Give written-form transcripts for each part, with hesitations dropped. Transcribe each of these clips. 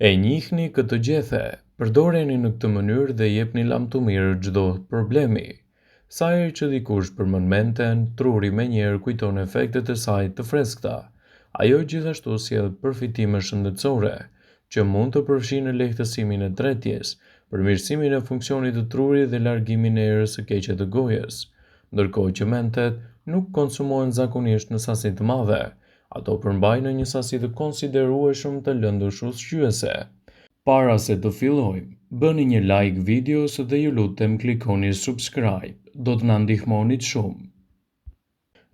E njihni këtë gjethe, përdoreni në këtë mënyrë dhe jepni lam të mirë çdo problemi. Sa herë që dikush përmend menten, truri menjëherë kujton efektet e saj të freskëta. Ajo gjithashtu sjell përfitime shëndetësore, që mund të përfshijnë në lehtësimin e tretjes, përmirësimin e funksionit të trurit dhe largimin e erës së keqe të gojës. Ndërkohë që mentet nuk konsumohen zakonisht në sasi të mëdha, ato përmbajnë një sasi të konsiderueshëm të lëndësh ushqyese. Para se të fillojmë, bëni një like videos dhe ju lutem klikoni subscribe, do të na ndihmonit shumë.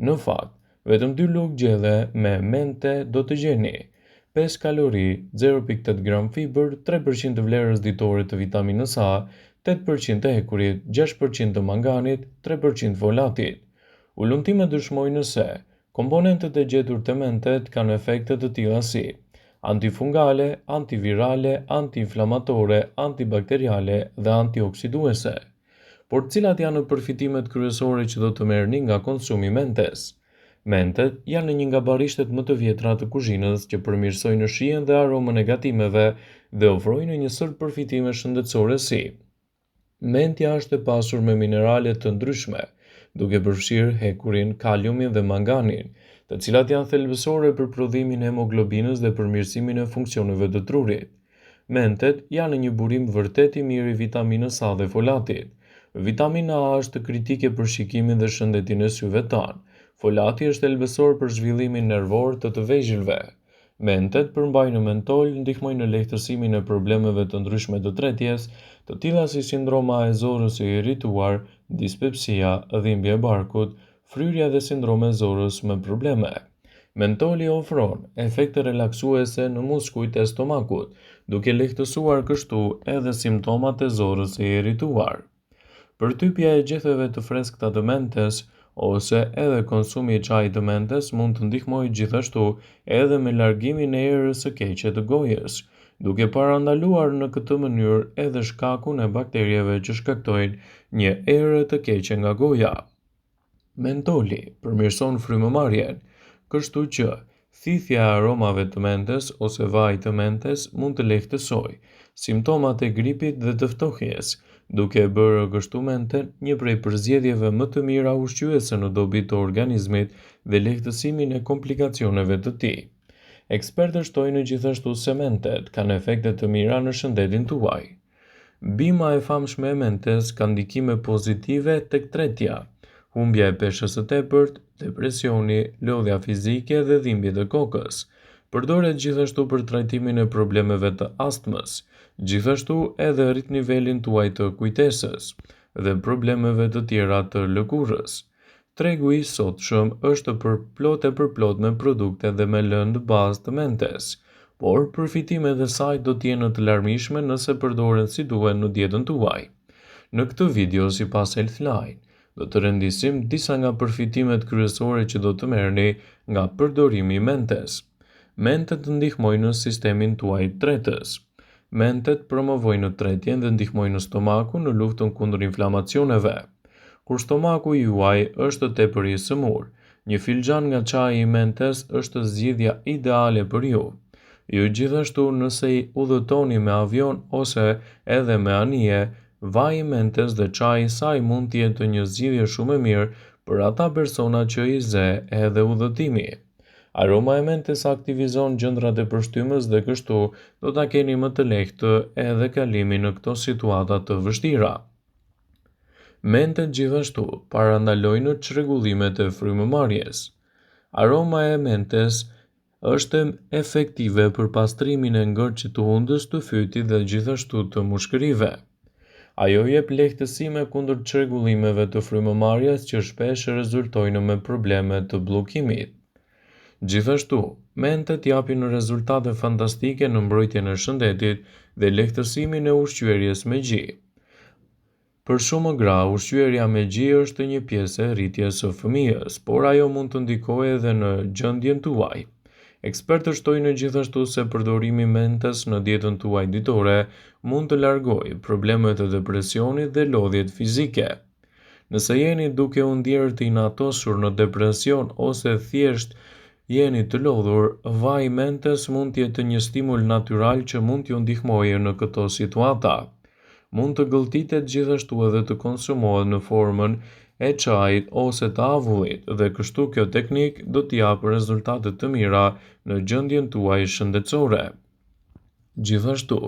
Në fakt, vetëm 2 lugë gjelle me mente do të gjeni: 5 kalori, 0.8 gram fiber, 3% të vlerës ditore të vitaminës A, 8% të hekurit, 6% të manganit, 3% folatit. Ullumtimet dëshmojnë se komponentet e gjetur te mentet kanë efekte të tilla si antifungale, antivirale, antiinflamatore, antibakteriale dhe antioksiduese. Por cilat janë përfitimet kryesore që do të merrni nga konsumi mentes? Mentet janë një nga barishtet më të vjetra të kuzhinës që përmirësojnë shijen dhe aromën e gatimeve dhe ofrojnë një sër përfitime shëndetësore si: mentja është e pasur me minerale të ndryshme, duke përfshirë hekurin, kaliumin dhe manganin, të cilat janë thelbësore për prodhimin e hemoglobinës dhe përmirësimin e funksioneve të trurit. Mentet janë një burim vërtet i mirë i vitaminës A dhe folatit. Vitamina A është kritike për shikimin dhe shëndetin e syve tanë. Folati është thelbësor për zhvillimin nervor të vejgjëlve. Mentet përmbajnë mentol, ndihmojnë në lehtësimin e problemeve të ndryshme të tretjes, të tilla si sindroma e zorës së irrituar, dispepsia, dhimbje e barkut, fryrja dhe sindrome e zorës me probleme. Mentoli ofron efekte relaksuese në muskujt e stomakut, duke lehtësuar kështu edhe simptomat e zorës së irrituar. Përtypja e gjetheve të freskëta të mentes ose edhe konsumi i çajit të mentes mund të ndihmojë gjithashtu edhe me largimin e erës së keqe të gojës, duke parandaluar në këtë mënyrë edhe shkakun e bakterieve që shkaktojnë një erë të keqe nga goja. Mentoli përmirëson frymëmarrjen, kështu që thithja e aromave të mentes ose vaj të mentes mund të lehtësojë simptomat e gripit dhe të ftohjes, duke e bërë kështu menten një prej përzgjedhjeve më të mira ushqyese në dobi të organizmit dhe lehtësimin e komplikacioneve të tij. Ekspertët shtojnë gjithashtu se mentet kanë efekte të mira në shëndetin tuaj. Bima e famshme e mentes ka ndikime pozitive tek tretja, humbja e peshës së tepërt, depresioni, lodhja fizike dhe dhimbjet e kokës. Përdoret gjithashtu për trajtimin e problemeve të astmës, gjithashtu edhe rrit nivelin tuaj të kujtesës dhe problemeve të tjera të lëkurës. Tregu i sotshëm është përplot me produkte dhe me lëndë bazë të mentes, por përfitimet e saj do të jenë të larmishme nëse përdoren si duhet në dietën tuaj. Në këtë video, sipas Healthline, do të rëndisim disa nga përfitimet kryesore që do të merrni nga përdorimi i mentes. Mentet ndihmojnë në sistemin tuaj tretës. Mentet promovojnë tretjen dhe ndihmojnë stomakun në luftën kundër inflamacioneve. Kur stomaku juaj është tepër i sëmur, një filxhan nga çaji i mentes është zgjidhja ideale për ju. Ju gjithashtu nëse i udhëtoni me avion ose edhe me anije, vaji i mentes dhe çaji i saj mund të jetë një zgjidhje shumë e mirë për ata persona që i ze edhe udhëtimi. Aroma e mentes aktivizon gjëndrat e përshtymes dhe kështu do ta keni më të lehtë edhe kalimin në këto situata të vështira. Mentet gjithashtu parandalojnë çrregullimet e frymëmarrjes. Aroma e mentes është efektive për pastrimin e ngërçit të hundës, të fytit dhe gjithashtu të mushkërive. Ajo jep lehtësime kundër çrregullimeve të frymëmarrjes që shpesh rezultojnë me probleme të bllokimit. Gjithashtu, mentet japin rezultate fantastike në mbrojtjen e shëndetit dhe lehtësimin e ushqyerjes me gji. Për shumë gra, ushqyerja me gji është një pjesë e rritjes së fëmijës, por ajo mund të ndikojë edhe në gjendjen tuaj. Ekspertët shtojnë gjithashtu se përdorimi i mentes në dietën tuaj ditore mund të largojë problemet e depresionit dhe lodhjet fizike. Nëse jeni duke u ndjerë të inatosur në depresion ose thjesht jeni të lodhur, vaj mentes mund të jetë një stimul natyral që mund t'ju ndihmojë në këto situata. Mund të gëlltitet gjithashtu edhe të konsumohet në formën e çajit ose të avullit dhe kështu kjo teknik do t'i japë rezultate të mira në gjendjen tuaj shëndetësore. Gjithashtu,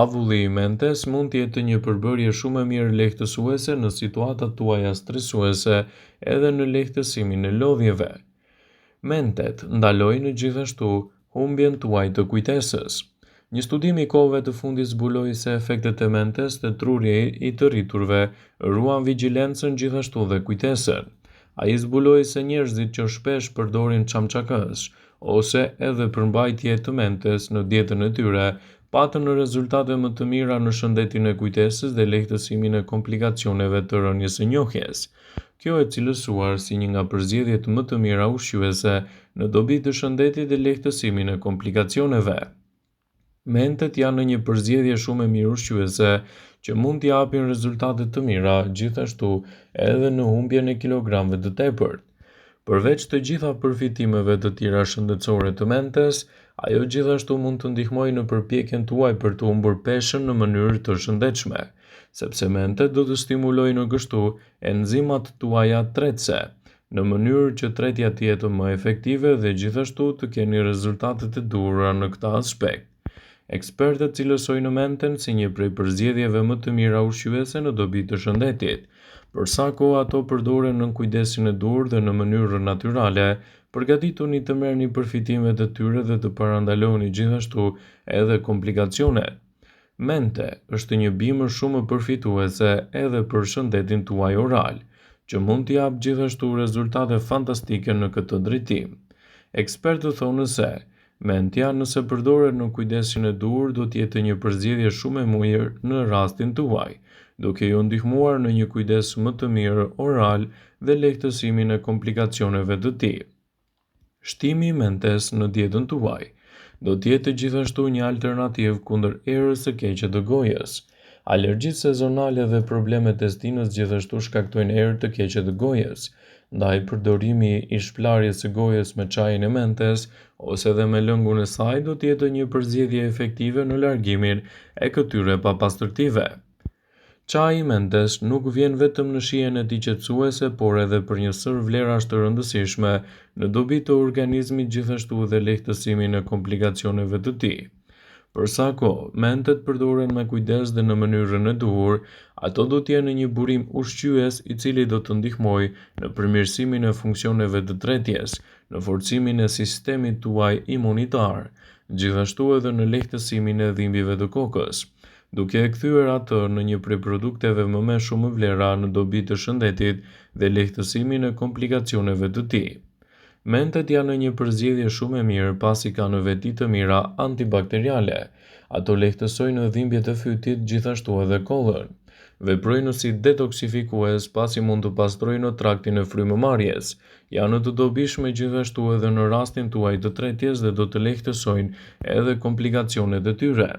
avulli i mentes mund të jetë një përbërje shumë e mirë lehtësuese në situatat tuaja stresuese edhe në lehtësimin e lodhjeve. Mentet ndalojnë gjithashtu humbjen tuaj të kujtesës. Një studim i kohëve të fundit zbuloi se efektet e mentes të truri i të rriturve ruan vigjilencën gjithashtu dhe kujtesën. Ai zbuloi se njerëzit që shpesh përdorin çamçakës ose edhe përmbajtje të mentes në dietën e tyre patën rezultate më të mira në shëndetin e kujtesës dhe lehtësimin e komplikacioneve të rënies së njohjes. Kjo e cilësuar si një nga përzgjedhjet më të mira ushqyese në dobi të shëndetit dhe lehtësimin e komplikacioneve. Mentet janë një përzgjedhje shumë e mirë ushqyese që mund t'i japin rezultate të mira gjithashtu edhe në humbjen e kilogramëve të tepërt. Përveç të gjitha përfitimeve të tjera shëndetësore të mentes, ajo gjithashtu mund të ndihmojë në përpjekjen tuaj për të humbur peshën në mënyrë të shëndetshme, sepse mentet do të stimulojnë kështu enzimat tuaja tretëse, në mënyrë që tretja të jetë më efektive dhe gjithashtu të keni rezultate të duhura në këtë aspekt. Ekspertët cilësojnë menten si një prej përzgjedhjeve më të mira ushqyese në dobi të shëndetit, për sa kohë ato përdoren në kujdesin e dur dhe në mënyrë natyrale, përgatituni të merrni përfitimet e tyre dhe të parandaloni gjithashtu edhe komplikacionet. Mente është një bimër shumë përfituese edhe për shëndetin tuaj oral, që mund t'i japë gjithashtu rezultate fantastike në këtë drejtim. Ekspertët thonë se mentja nëse përdoret në kujdesin e dur do të jetë një përzgjedhje shumë e mirë në rastin tuaj, duke ju ndihmuar në një kujdes më të mirë oral dhe lehtësimin e komplikacioneve të tij. Shtimi i mentes në dietën tuaj do të jetë gjithashtu një alternativë kundër erës së keqe të gojës. Alergjitë sezonale dhe problemet e stinës gjithashtu shkaktojnë erë të keqe të gojës. Ndaj përdorimi i shplarjes së gojës me çajin e mentes ose edhe me lëngun e saj do të jetë një përzgjedhje efektive në largimin e këtyre papastërtive. Çaji i mentes nuk vjen vetëm në shijen e tij qetësuese, por edhe për një sër vlerash të rëndësishme në dobi të organizmit gjithashtu dhe lehtësimin e komplikacioneve të tij. Për sa kohë mentet përdoren me kujdes dhe në mënyrën e duhur, ato do të jenë një burim ushqyes i cili do të ndihmojë në përmirësimin e funksioneve të tretjes, në forcimin e sistemit tuaj imunitar, gjithashtu edhe në lehtësimin e dhimbjeve të kokës, duke e kthyer atë në një prej produkteve më me shumë vlera në dobi të shëndetit dhe lehtësimin e komplikacioneve të tij. Mentet janë një përzgjedhje shumë e mirë pasi kanë veti të mira antibakteriale. Ato lehtësojnë dhimbjet e fytit gjithashtu edhe kollën. Veprojnë si detoksifikues pasi mund të pastrojnë traktin e frymëmarrjes. Janë të dobishme gjithashtu edhe në rastin tuaj të tretjes dhe do të lehtësojnë edhe komplikacionet e tyre.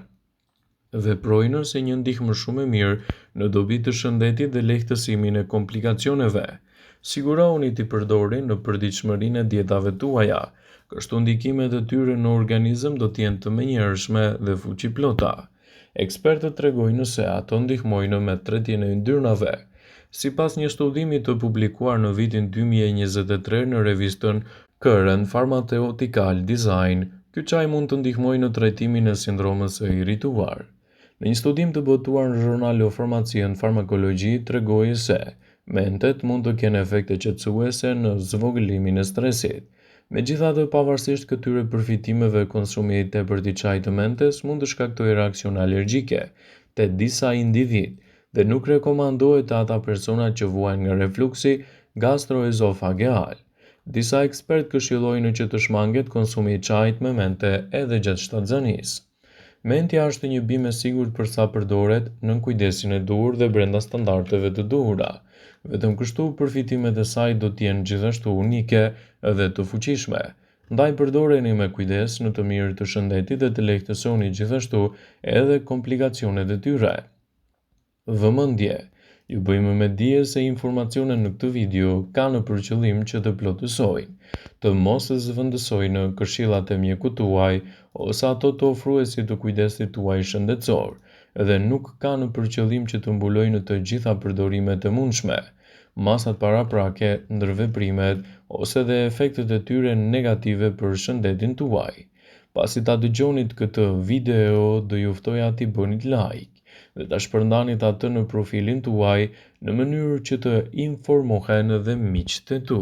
Veprojnë si një ndihmë shumë e mirë në dobi të shëndetit dhe lehtësimin e komplikacioneve. Sigurohuni t'i përdorni në përditshmërinë e dietave tuaja, kështu ndikimet e tyre në organizëm do të jenë të menjëhershme dhe fuqiplota. Ekspertët tregojnë se ato ndihmojnë me tretjen e yndyrnave. Sipas një studimi të publikuar në vitin 2023 në revistën Current Pharmaceutical Design, ky çaj mund të ndihmojë në trajtimin e sindromës së irrituar. Në një studim të botuar në Journal of Pharmacy and Pharmacology tregoi se mentet mund të kenë efekte qetësuese në zvogëlimin e stresit. Megjithatë, pavarësisht këtyre përfitimeve, konsumi i tepërt i çajit të mentes mund të shkaktojë reakcione alergjike te disa individ dhe nuk rekomandohet te ata persona që vuajnë nga refluksi gastroezofageal. Disa ekspertë këshillojnë që të shmanget konsumi i çajit me mente edhe gjatë shtatzanisë. Mentja është një bimë e sigurt për sa përdoret në kujdesin e duhur dhe brenda standardeve të duhura. Vetëm kështu përfitimet e saj do të jenë gjithashtu unike edhe të fuqishme. Ndaj përdoreni me kujdes në të mirë të shëndetit dhe të lehtësoni gjithashtu edhe komplikacionet e tyre. Vëmendje. Ju bëjmë me dije se informacionet në këtë video kanë për qëllim që të plotësojnë, të mos e zëvendësojnë këshillat e mjekut tuaj ose ato të ofruesit të kujdesit tuaj shëndetësor, dhe nuk kanë për qëllim që të mbulojnë të gjitha përdorimet e mundshme, masat paraprake, ndërveprimet ose dhe efektet e tyre negative për shëndetin tuaj. Pasi ta dëgjonit këtë video, do ju ftoja t'i bënit like dhe ta shpërndanit atë në profilin tuaj në mënyrë që të informohen edhe miqtë e tu.